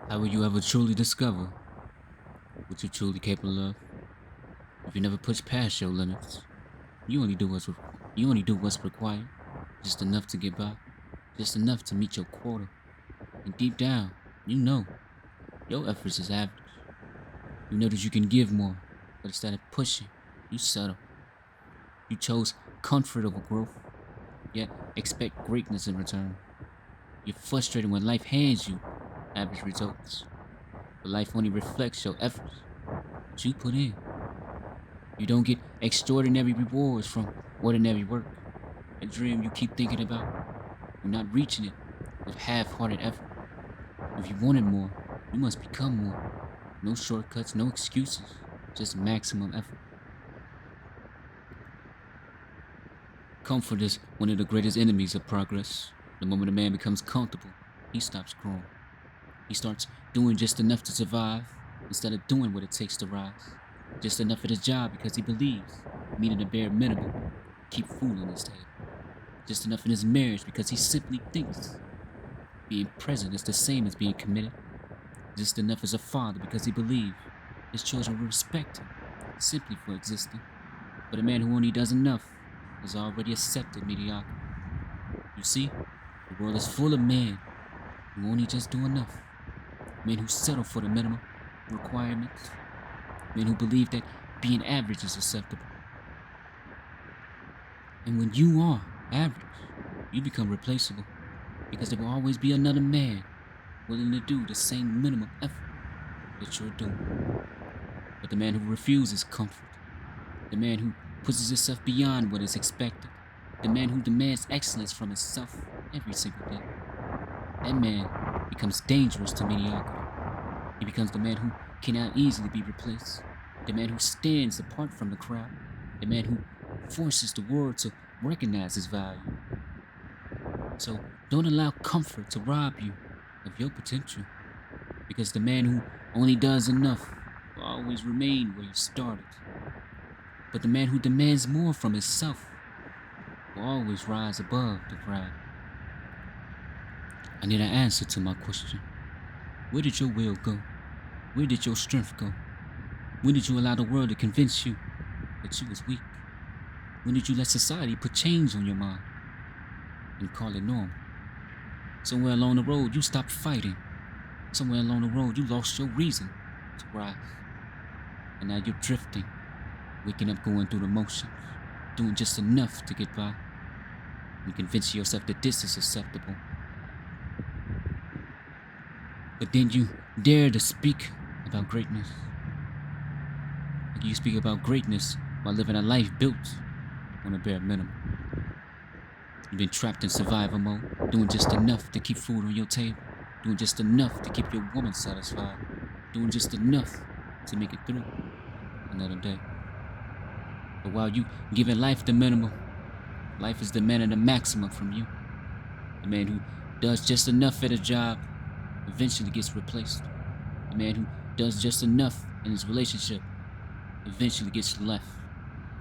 How will you ever truly discover what you're truly capable of if you never push past your limits? You only do what's required, just enough to get by, just enough to meet your quota. And deep down, you know your efforts is average. You know that you can give more, but instead of pushing, you settle. You chose comfort over growth, yet expect greatness in return. You're frustrated when life hands you average results, but life only reflects your efforts that you put in. You don't get extraordinary rewards from ordinary work. A dream you keep thinking about, you're not reaching it with half-hearted effort. If you wanted more, you must become more. No shortcuts, no excuses, just maximum effort. Comfort is one of the greatest enemies of progress. The moment a man becomes comfortable, he stops growing. He starts doing just enough to survive instead of doing what it takes to rise. Just enough at his job because he believes, meeting the bare minimum, keep food on his table. Just enough in his marriage because he simply thinks being present is the same as being committed. Just enough as a father because he believes his children will respect him simply for existing. But a man who only does enough has already accepted mediocrity. You see, the world is full of men who only just do enough. Men who settle for the minimum requirements. Men who believe that being average is acceptable. And when you are average, you become replaceable because there will always be another man willing to do the same minimum effort that you're doing. But the man who refuses comfort, the man who pushes himself beyond what is expected, the man who demands excellence from himself every single day, that man becomes dangerous to mediocrity. He becomes the man who cannot easily be replaced, the man who stands apart from the crowd, the man who forces the world to recognize his value. So don't allow comfort to rob you of your potential, because the man who only does enough will always remain where he started. But the man who demands more from himself will always rise above the crowd. I need an answer to my question. Where did your will go? Where did your strength go? When did you allow the world to convince you that you was weak? When did you let society put chains on your mind and call it normal? Somewhere along the road, you stopped fighting. Somewhere along the road, you lost your reason to rise. And now you're drifting, waking up going through the motions, doing just enough to get by. You convince yourself that this is acceptable. But then you dare to speak about greatness. You speak about greatness while living a life built on a bare minimum. You've been trapped in survival mode, doing just enough to keep food on your table, doing just enough to keep your woman satisfied, doing just enough to make it through another day. But while you giving life the minimum, life is demanding the maximum from you. The man who does just enough at a job eventually gets replaced. The man who does just enough in his relationship eventually gets left.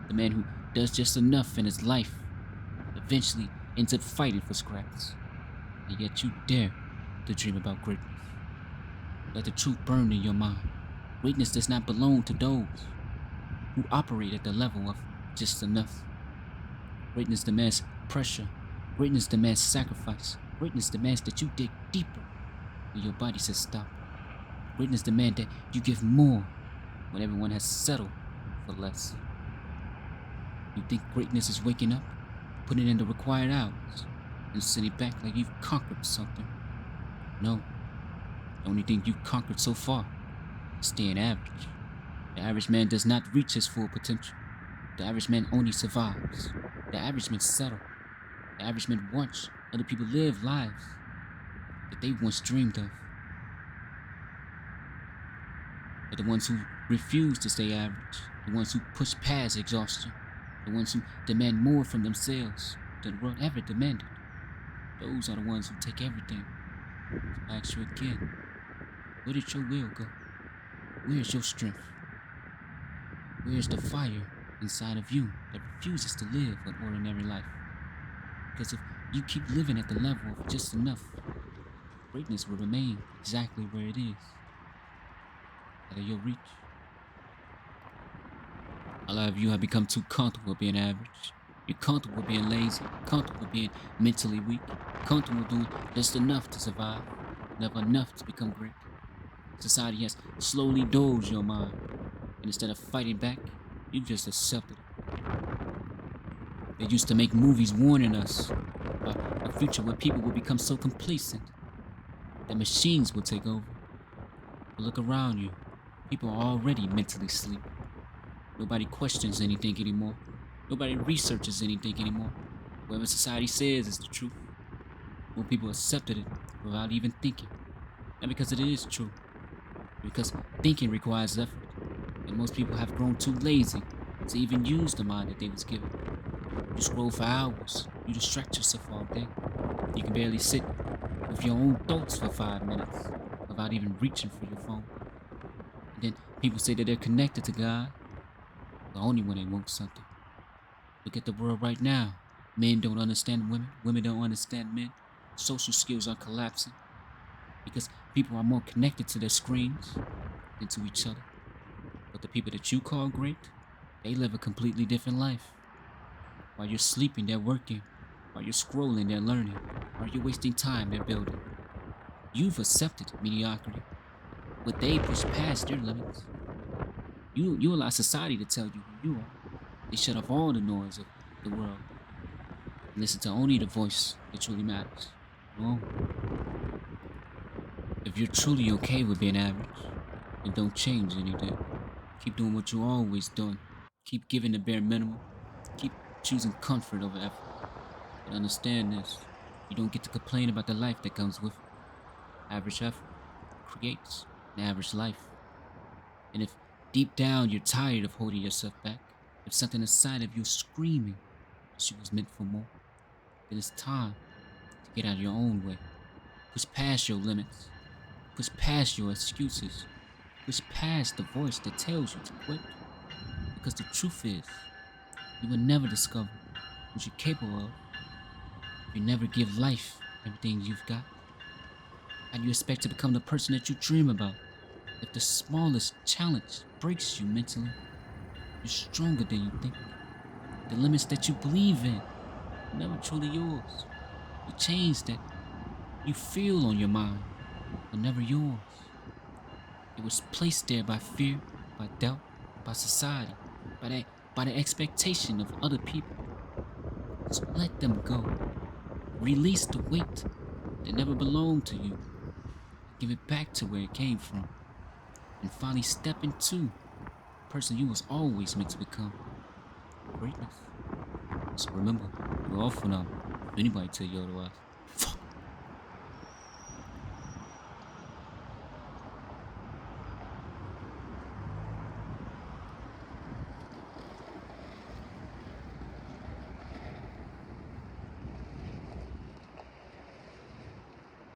The man who does just enough in his life eventually ends up fighting for scraps. And yet you dare to dream about greatness. Let the truth burn in your mind. Greatness does not belong to those who operate at the level of just enough. Greatness demands pressure. Greatness demands sacrifice. Greatness demands that you dig deeper when your body says stop. Greatness demands that you give more when everyone has settled for less. You think greatness is waking up, putting in the required hours, and sitting back like you've conquered something? No. The only thing you've conquered so far is staying average. The average man does not reach his full potential. The average man only survives. The average man settles. The average man watch other people live lives that they once dreamed of. But the ones who refuse to stay average, the ones who push past exhaustion, the ones who demand more from themselves than the world ever demanded, those are the ones who take everything. So I ask you again, where did your will go? Where's your strength? Where's the fire inside of you that refuses to live an ordinary life? Because if you keep living at the level of just enough, greatness will remain exactly where it is, out of your reach. A lot of you have become too comfortable being average. You're comfortable being lazy, comfortable being mentally weak, comfortable doing just enough to survive, never enough to become great. Society has slowly dozed your mind, and instead of fighting back, you've just accepted it. They used to make movies warning us about a future where people will become so complacent that machines will take over. But look around you. People are already mentally asleep. Nobody questions anything anymore. Nobody researches anything anymore. Whatever society says is the truth. More people accepted it without even thinking. Not because it is true, because thinking requires effort. And most people have grown too lazy to even use the mind that they was given. You scroll for hours. You distract yourself all day. You can barely sit with your own thoughts for 5 minutes without even reaching for your phone. And then people say that they're connected to God, but only when they want something. Look at the world right now. Men don't understand women. Women don't understand men. Social skills are collapsing because people are more connected to their screens than to each other. But the people that you call great, they live a completely different life. While you're sleeping, they're working. While you're scrolling, they're learning. While you're wasting time, they're building. You've accepted mediocrity, but they push past their limits. You allow society to tell you who you are. They shut off all the noise of the world and listen to only the voice that truly matters. Well, if you're truly okay with being average, then don't change anything. Keep doing what you always done. Keep giving the bare minimum. Keep choosing comfort over effort. But understand this: you don't get to complain about the life that comes with it. Average effort creates an average life. And if deep down you're tired of holding yourself back, if something inside of you is screaming that you was meant for more, then it's time to get out of your own way. Push past your limits. Push past your excuses. Push past the voice that tells you to quit. Because the truth is, you will never discover what you're capable of if you never give life everything you've got. How do you expect to become the person that you dream about if the smallest challenge breaks you mentally? You're stronger than you think. The limits that you believe in are never truly yours. The chains that you feel on your mind are never yours. It was placed there by fear, by doubt, by society, by the expectation of other people. So let them go. Release the weight that never belonged to you. Give it back to where it came from. And finally step into the person you was always meant to become. Greatness. So remember, you're all phenomenal. If anybody tell you otherwise.